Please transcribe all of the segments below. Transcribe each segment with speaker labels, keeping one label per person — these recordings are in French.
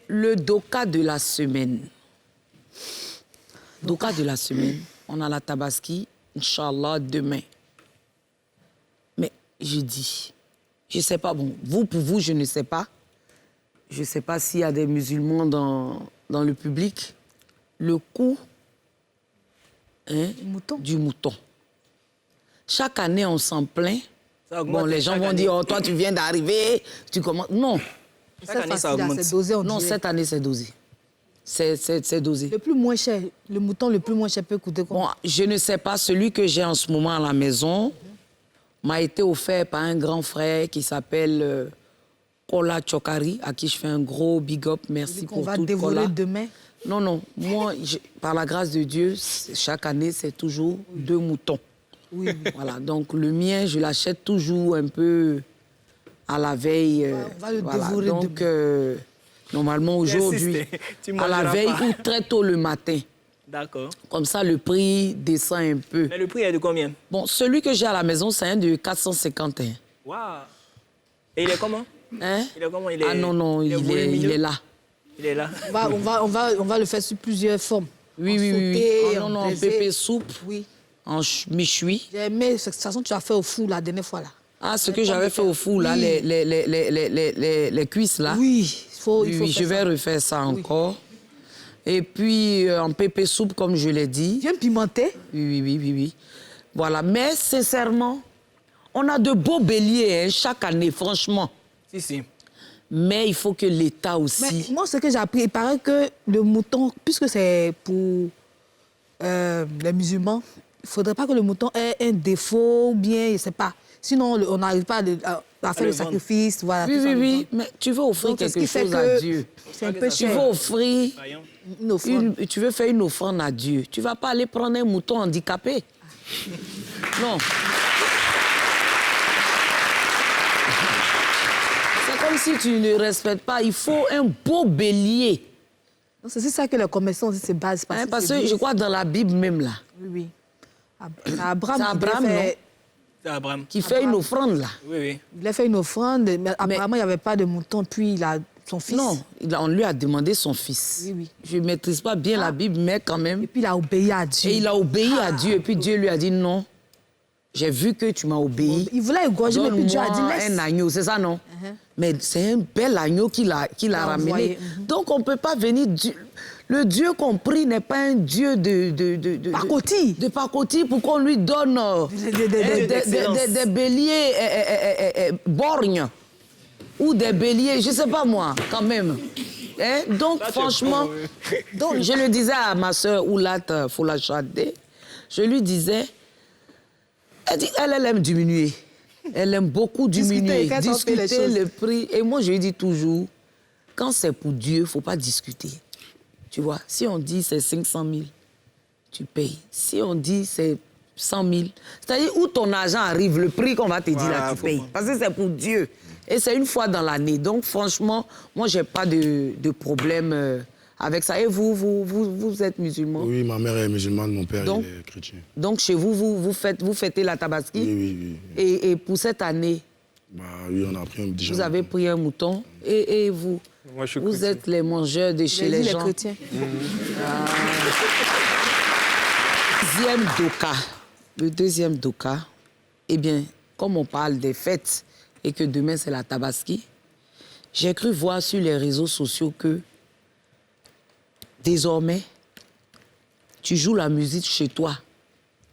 Speaker 1: Le doka de la semaine. Doka de la semaine. On a la Tabaski, Inch'Allah, demain. Mais je dis, je ne sais pas, bon, pour vous, je ne sais pas. Je ne sais pas s'il y a des musulmans dans le public. Le coup du mouton. Chaque année, on s'en plaint. Bon, les gens vont dire, oh, toi, tu viens d'arriver, tu commences... Non.
Speaker 2: Chaque année, ça augmente.
Speaker 3: Dosé,
Speaker 1: non, cette année, c'est dosé. C'est dosé.
Speaker 3: Le plus moins cher, le mouton le plus moins cher peut coûter combien?
Speaker 1: Bon, je ne sais pas, celui que j'ai en ce moment à la maison m'a été offert par un grand frère qui s'appelle Kola Chokari, à qui je fais un gros big up. Merci pour tout. On va
Speaker 3: dévorer demain?
Speaker 1: Non, non. Moi, par la grâce de Dieu, chaque année, c'est toujours 2 moutons.
Speaker 3: Oui.
Speaker 1: Voilà, donc le mien, je l'achète toujours un peu à la veille.
Speaker 3: On va le
Speaker 1: voilà.
Speaker 3: dévorer
Speaker 1: donc, normalement, aujourd'hui, à la veille ou très tôt le matin.
Speaker 2: D'accord.
Speaker 1: Comme ça, le prix descend un peu.
Speaker 2: Mais le prix est de combien?
Speaker 1: Bon, celui que j'ai à la maison, c'est un de 451.
Speaker 2: Waouh! Et il est comment?
Speaker 1: Hein?
Speaker 2: Il est comment?
Speaker 1: Ah non, non, il est là.
Speaker 2: Il est là.
Speaker 3: On va le faire sous plusieurs formes.
Speaker 1: Oui, oui,
Speaker 3: sauté,
Speaker 1: oui. Non, non, en pépé soupe.
Speaker 3: Oui.
Speaker 1: En méchoui.
Speaker 3: Mais de toute façon, tu as fait au four la dernière fois, là.
Speaker 1: Ah, ce que j'avais fait au four, là,
Speaker 3: oui.
Speaker 1: les cuisses, là.
Speaker 3: Oui, il faut
Speaker 1: oui, je vais refaire ça encore. Et puis, en pépé soupe, comme je l'ai dit.
Speaker 3: Bien pimenté.
Speaker 1: Oui. Voilà, mais sincèrement, on a de beaux béliers hein, chaque année, franchement.
Speaker 2: Si.
Speaker 1: Mais il faut que l'État aussi...
Speaker 3: Mais moi, ce que j'ai appris, il paraît que le mouton, puisque c'est pour les musulmans, il ne faudrait pas que le mouton ait un défaut ou bien, je ne sais pas. Sinon, on n'arrive pas à faire le sacrifice. Voilà,
Speaker 1: oui, mais tu veux offrir quelque chose à Dieu.
Speaker 3: C'est un peu cher.
Speaker 1: Tu veux offrir
Speaker 3: une offrande.
Speaker 1: Tu veux faire une offrande à Dieu. Tu ne vas pas aller prendre un mouton handicapé. Non. C'est comme si tu ne respectes pas. Il faut un beau bélier.
Speaker 3: C'est ça que les commerçants se basent.
Speaker 1: Parce que je crois dans la Bible même, là.
Speaker 3: Oui. C'est
Speaker 2: Abraham
Speaker 1: qui fait une offrande, là.
Speaker 2: Oui.
Speaker 3: Il a fait une offrande, mais apparemment, il n'y avait pas de mouton, puis il a son fils.
Speaker 1: Non, on lui a demandé son fils.
Speaker 3: Oui.
Speaker 1: Je ne maîtrise pas bien la Bible, mais quand même...
Speaker 3: Et puis il a obéi à Dieu.
Speaker 1: Et il a obéi à Dieu, et puis Dieu lui a dit non. J'ai vu que tu m'as obéi.
Speaker 3: Il voulait égorger, mais puis Dieu a dit laisse.
Speaker 1: Un agneau, c'est ça, non? Mais c'est un bel agneau qu'il a ramené. Donc on ne peut pas venir... Le Dieu qu'on prie n'est pas un Dieu de
Speaker 3: pacotille.
Speaker 1: De pacotille pour qu'on lui donne des béliers borgnes ou des béliers, je ne sais pas moi, quand même. Hein? Donc franchement, donc, je le disais à ma soeur Oulat Foulachade, je lui disais, elle aime diminuer. Elle aime beaucoup diminuer, discuter le prix. Et moi, je lui dis toujours, quand c'est pour Dieu, il ne faut pas discuter. Tu vois, si on dit c'est 500 000, tu payes. Si on dit c'est 100 000, c'est-à-dire où ton argent arrive, le prix qu'on va te dire là, tu payes. Parce que c'est pour Dieu. Et c'est une fois dans l'année. Donc, franchement, moi, je n'ai pas de problème avec ça. Et vous êtes musulman?
Speaker 4: Oui, ma mère est musulmane, mon père est chrétien.
Speaker 1: Donc, chez vous, vous fêtez la Tabaski?
Speaker 4: Oui.
Speaker 1: Et pour cette année?
Speaker 4: Oui, on a pris un déjà.
Speaker 1: Vous avez pris un mouton. Et vous?
Speaker 2: Moi, je suis
Speaker 1: vous
Speaker 2: chrétien.
Speaker 1: êtes les mangeurs de chez les gens.
Speaker 3: Chrétiens.
Speaker 1: Le deuxième doka, eh bien, comme on parle des fêtes et que demain c'est la Tabaski, j'ai cru voir sur les réseaux sociaux que désormais, tu joues la musique chez toi.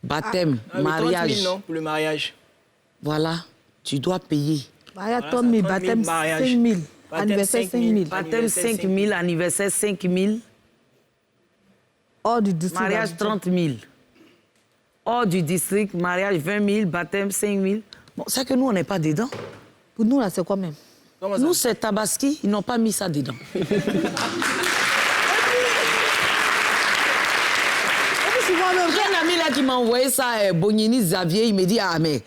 Speaker 1: Baptême, mariage.
Speaker 2: 30 000, non, pour le mariage.
Speaker 1: Voilà, tu dois payer.
Speaker 3: Mariage 30 000, baptême 5 000. Anniversaire 5 000.
Speaker 1: Baptême 5 000, anniversaire 5 000.
Speaker 3: Hors du district.
Speaker 1: Mariage 30 000. Hors du district, mariage 20 000, baptême 5 000. Bon, c'est que nous, on n'est pas dedans.
Speaker 3: Pour nous, là, c'est quoi même?
Speaker 1: Nous, c'est Tabaski, ils n'ont pas mis ça dedans. J'ai un ami là qui m'a envoyé ça, Bonini Xavier, il me dit, ah mais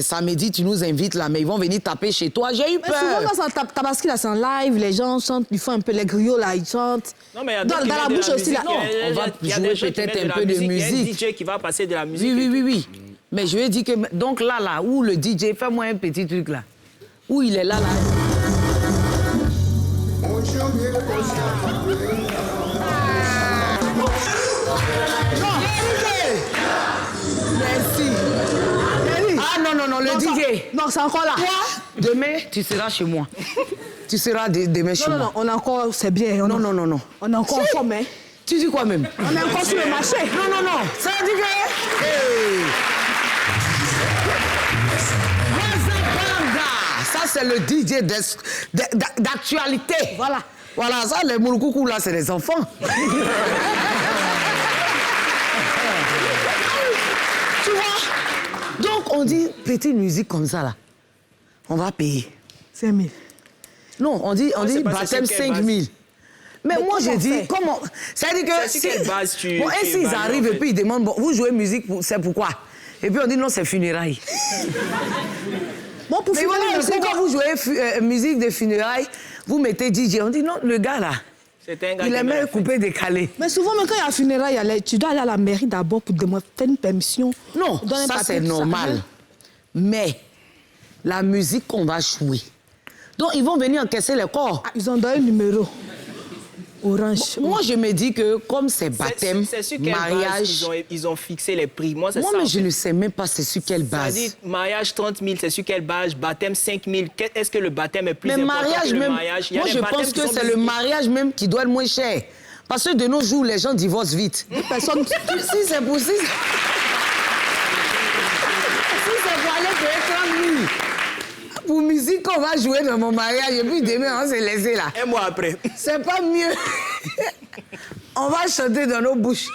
Speaker 1: samedi tu nous invites là, mais ils vont venir taper chez toi. J'ai eu peur.
Speaker 3: Mais souvent dans Tabaski là, c'est en live, les gens chantent, ils font un peu les griots là, ils chantent.
Speaker 2: Non, mais
Speaker 3: dans la bouche aussi là.
Speaker 1: Non, on va jouer peut-être un peu de musique.
Speaker 2: Il y a un DJ qui va passer de la musique.
Speaker 1: Oui. Mais je lui ai dit que, donc là, où le DJ, fais-moi un petit truc là. Où il est là. Merci. Ah non, non, non, le DJ.
Speaker 3: Non, c'est encore là.
Speaker 1: Toi, demain, tu seras chez moi. Tu seras demain chez moi.
Speaker 3: Non, non, on est encore, c'est bien.
Speaker 1: Non, non, non, non.
Speaker 3: On est encore en forme, hein.
Speaker 1: Tu dis quoi même?
Speaker 3: On est encore sur le marché.
Speaker 1: Non, non, non. Ça veut dire que... Hey. Ça, c'est le DJ d'actualité.
Speaker 3: Voilà.
Speaker 1: Voilà, ça, les mouloukoukou, là, c'est des enfants. Tu vois? Donc, on dit, petite musique comme ça, là, on va payer.
Speaker 3: 5 000.
Speaker 1: Non, on dit baptême 5 000. Mais moi, j'ai dit,
Speaker 3: faire?
Speaker 1: comment? C'est-à-dire que...
Speaker 2: C'est sur quelle base tu...
Speaker 1: Bon, et
Speaker 2: tu es
Speaker 1: s'ils
Speaker 2: évalué,
Speaker 1: arrivent
Speaker 2: en
Speaker 1: et
Speaker 2: fait?
Speaker 1: puis ils demandent, bon, vous jouez musique, c'est pourquoi? Et puis on dit, non, c'est funérailles.
Speaker 3: Bon, pour
Speaker 1: Mais
Speaker 3: finir,
Speaker 1: voilà,
Speaker 3: c'est
Speaker 1: quand vous jouez musique de funérailles, vous mettez DJ. On dit, non, le gars, là,
Speaker 2: C'était un gars
Speaker 1: il
Speaker 2: qui aimait
Speaker 1: aimait
Speaker 2: la
Speaker 1: couper, décaler.
Speaker 3: Mais souvent, même quand il y a un funérail, tu dois aller à la mairie d'abord pour demander faire une permission.
Speaker 1: Non,
Speaker 3: Donner un
Speaker 1: ça,
Speaker 3: papier,
Speaker 1: c'est
Speaker 3: tout ça.
Speaker 1: normal. Mais la musique qu'on va jouer, donc ils vont venir encaisser les corps.
Speaker 3: Ah, ils ont donné un numéro. Orange.
Speaker 1: Moi, je me dis que comme c'est baptême,
Speaker 2: C'est sur quelle
Speaker 1: mariage...
Speaker 2: base ils ont fixé les prix? Moi, c'est
Speaker 1: Moi,
Speaker 2: ça.
Speaker 1: mais
Speaker 2: en
Speaker 1: je
Speaker 2: fait.
Speaker 1: ne sais même pas c'est sur quelle
Speaker 2: Ça
Speaker 1: base.
Speaker 2: dit mariage 30 000, c'est sur quelle base? Baptême 5 000. Est-ce que le baptême est plus
Speaker 1: Mais
Speaker 2: important
Speaker 1: mariage
Speaker 2: que le
Speaker 1: même,
Speaker 2: mariage? Il y a
Speaker 1: moi
Speaker 2: des
Speaker 1: je
Speaker 2: baptêmes
Speaker 1: pense
Speaker 2: qui
Speaker 1: que
Speaker 2: sont
Speaker 1: c'est
Speaker 2: plus-
Speaker 1: le mariage même qui doit être moins cher. Parce que de nos jours, les gens divorcent vite.
Speaker 3: Personne.
Speaker 1: Si c'est pour si c'est pour aller payer 30 000 pour musique qu'on va jouer dans mon mariage et puis demain on s'est laissé là.
Speaker 2: Un mois après.
Speaker 1: C'est pas mieux. On va chanter dans nos bouches.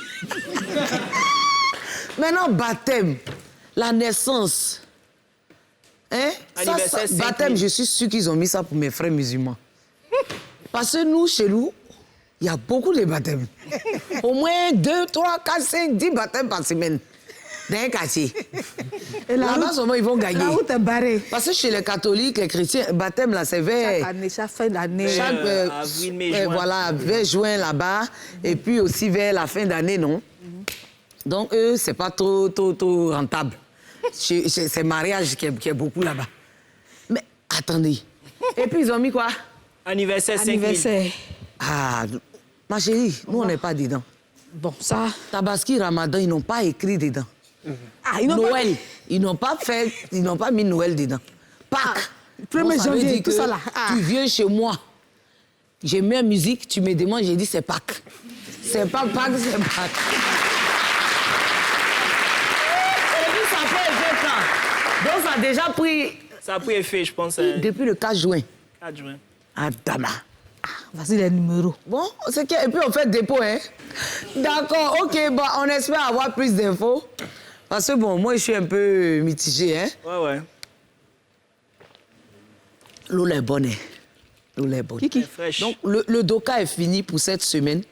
Speaker 1: Maintenant, baptême, la naissance. Hein?
Speaker 2: Anniversaire, 5 000.
Speaker 1: Baptême, je suis sûr qu'ils ont mis ça pour mes frères musulmans. Parce que nous, chez nous, il y a beaucoup de baptêmes. Au moins 2, 3, 4, 5, 10 baptêmes par semaine. Dans un quartier.
Speaker 3: Et la
Speaker 1: Là-bas,
Speaker 3: route-
Speaker 1: seulement, ils vont gagner.
Speaker 3: La route est barrée.
Speaker 1: Parce que chez les catholiques, les chrétiens, baptême, là, c'est vers...
Speaker 3: Chaque année, chaque fin d'année.
Speaker 1: Chaque,
Speaker 2: avril, mai, juin.
Speaker 1: Voilà, vers juin là-bas, et puis aussi vers la fin d'année, non? Donc, eux, c'est pas trop rentable. C'est mariage qui est beaucoup là-bas. Mais attendez. Et puis, ils ont mis quoi?
Speaker 2: Anniversaire 5 000.
Speaker 3: Anniversaire.
Speaker 1: Ah, ma chérie, nous, on n'est pas dedans.
Speaker 3: Bon, ça.
Speaker 1: Tabaski, Ramadan, ils n'ont pas écrit dedans.
Speaker 3: Ah, ils n'ont pas-
Speaker 1: Noël, ils n'ont pas mis Noël dedans. Pâques.
Speaker 3: 1er
Speaker 1: Donc, ça veut
Speaker 3: janvier,
Speaker 1: dire
Speaker 3: tout
Speaker 1: que
Speaker 3: ça là. Ah.
Speaker 1: Tu viens chez moi, j'ai mis la musique, tu me demandes, j'ai dit c'est Pâques. C'est pas Pâques, c'est Pâques. Et puis ça fait effet quand? Donc ça a déjà pris
Speaker 2: Ça a pris effet, je pense.
Speaker 1: depuis le 4 juin
Speaker 2: 4 juin.
Speaker 1: à Dama.
Speaker 3: Vas-y, les numéros.
Speaker 1: Bon, c'est que... Et puis on fait dépôt, hein? D'accord, ok, bon, on espère avoir plus d'infos. Parce que bon, moi je suis un peu mitigée, hein?
Speaker 2: Ouais.
Speaker 1: L'eau est bonne, hein? L'eau est bonne.
Speaker 3: Qui?
Speaker 2: Fraîche.
Speaker 1: Donc, le doka est fini pour cette semaine.